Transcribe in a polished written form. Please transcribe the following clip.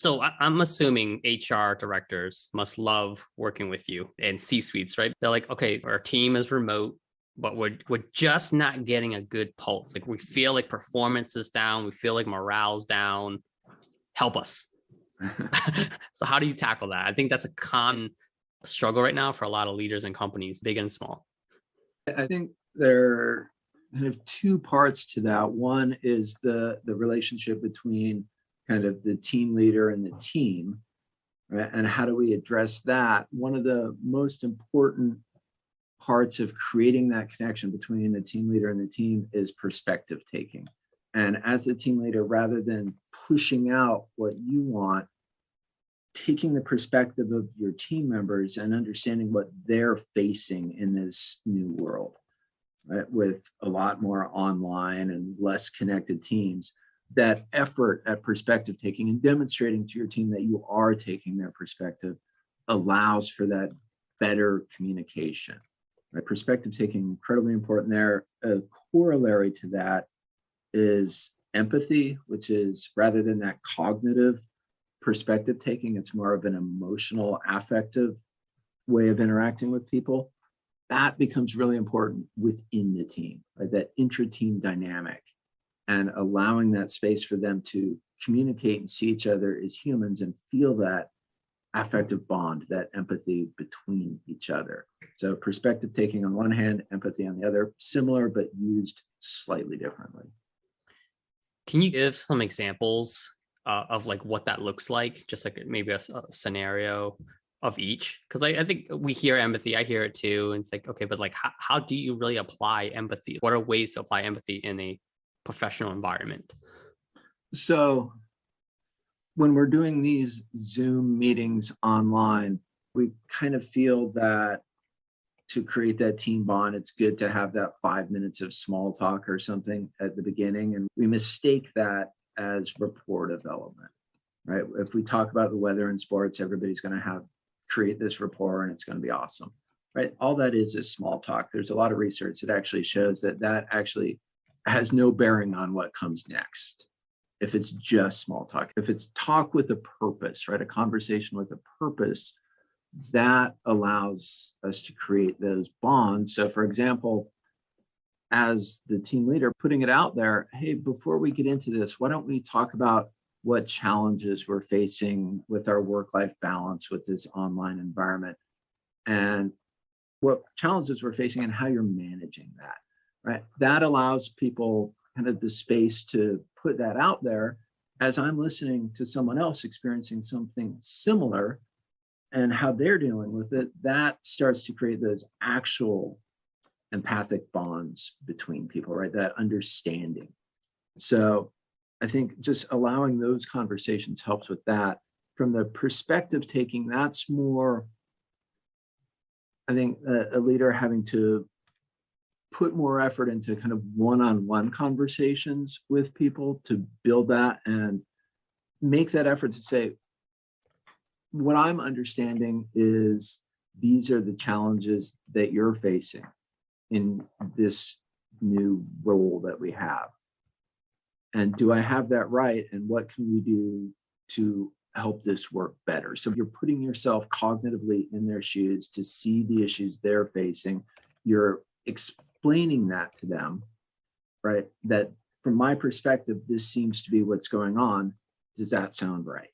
So I'm assuming HR directors must love working with you and C-suites, right? They're like, okay, our team is remote, but we're just not getting a good pulse. Like we feel like performance is down, we feel like morale's down. Help us. So how do you tackle that? I think that's a common struggle right now for a lot of leaders and companies, big and small. I think there are kind of two parts to that. One is the relationship between kind of the team leader and the team, right? And how do we address that? One of the most important parts of creating that connection between the team leader and the team is perspective taking. And as the team leader, rather than pushing out what you want, taking the perspective of your team members and understanding what they're facing in this new world, right? With a lot more online and less connected teams, that effort at perspective taking and demonstrating to your team that you are taking their perspective allows for that better communication. Right? Perspective taking, incredibly important there. A corollary to that is empathy, which is rather than that cognitive perspective taking, it's more of an emotional, affective way of interacting with people. That becomes really important within the team, right? That intra-team dynamic and allowing that space for them to communicate and see each other as humans and feel that affective bond, that empathy between each other. So perspective taking on one hand, empathy on the other, similar but used slightly differently. Can you give some examples of like what that looks like? Just like maybe a scenario of each? Because I think we hear empathy, I hear it too. And it's like, okay, but like how do you really apply empathy? What are ways to apply empathy in a professional environment? So when we're doing these Zoom meetings online, we kind of feel that to create that team bond, it's good to have that 5 minutes of small talk or something at the beginning. And we mistake that as rapport development, right? If we talk about the weather and sports, everybody's going to create this rapport and it's going to be awesome, right? All that is small talk. There's a lot of research that actually shows that that actually has no bearing on what comes next. If it's just small talk, if it's talk with a purpose, right? A conversation with a purpose, that allows us to create those bonds. So for example, as the team leader, putting it out there, hey, before we get into this, why don't we talk about what challenges we're facing with our work-life balance with this online environment and what challenges we're facing and how you're managing that, right? That allows people kind of the space to put that out there as I'm listening to someone else experiencing something similar and how they're dealing with it. That starts to create those actual empathic bonds between people, right? That understanding. So I think just allowing those conversations helps with that. From the perspective taking, that's more, I think, a leader having to put more effort into kind of one-on-one conversations with people to build that and make that effort to say, what I'm understanding is these are the challenges that you're facing in this new role that we have. And do I have that right? And what can we do to help this work better? So you're putting yourself cognitively in their shoes to see the issues they're facing. You're explaining that to them, right? That from my perspective, this seems to be what's going on. Does that sound right?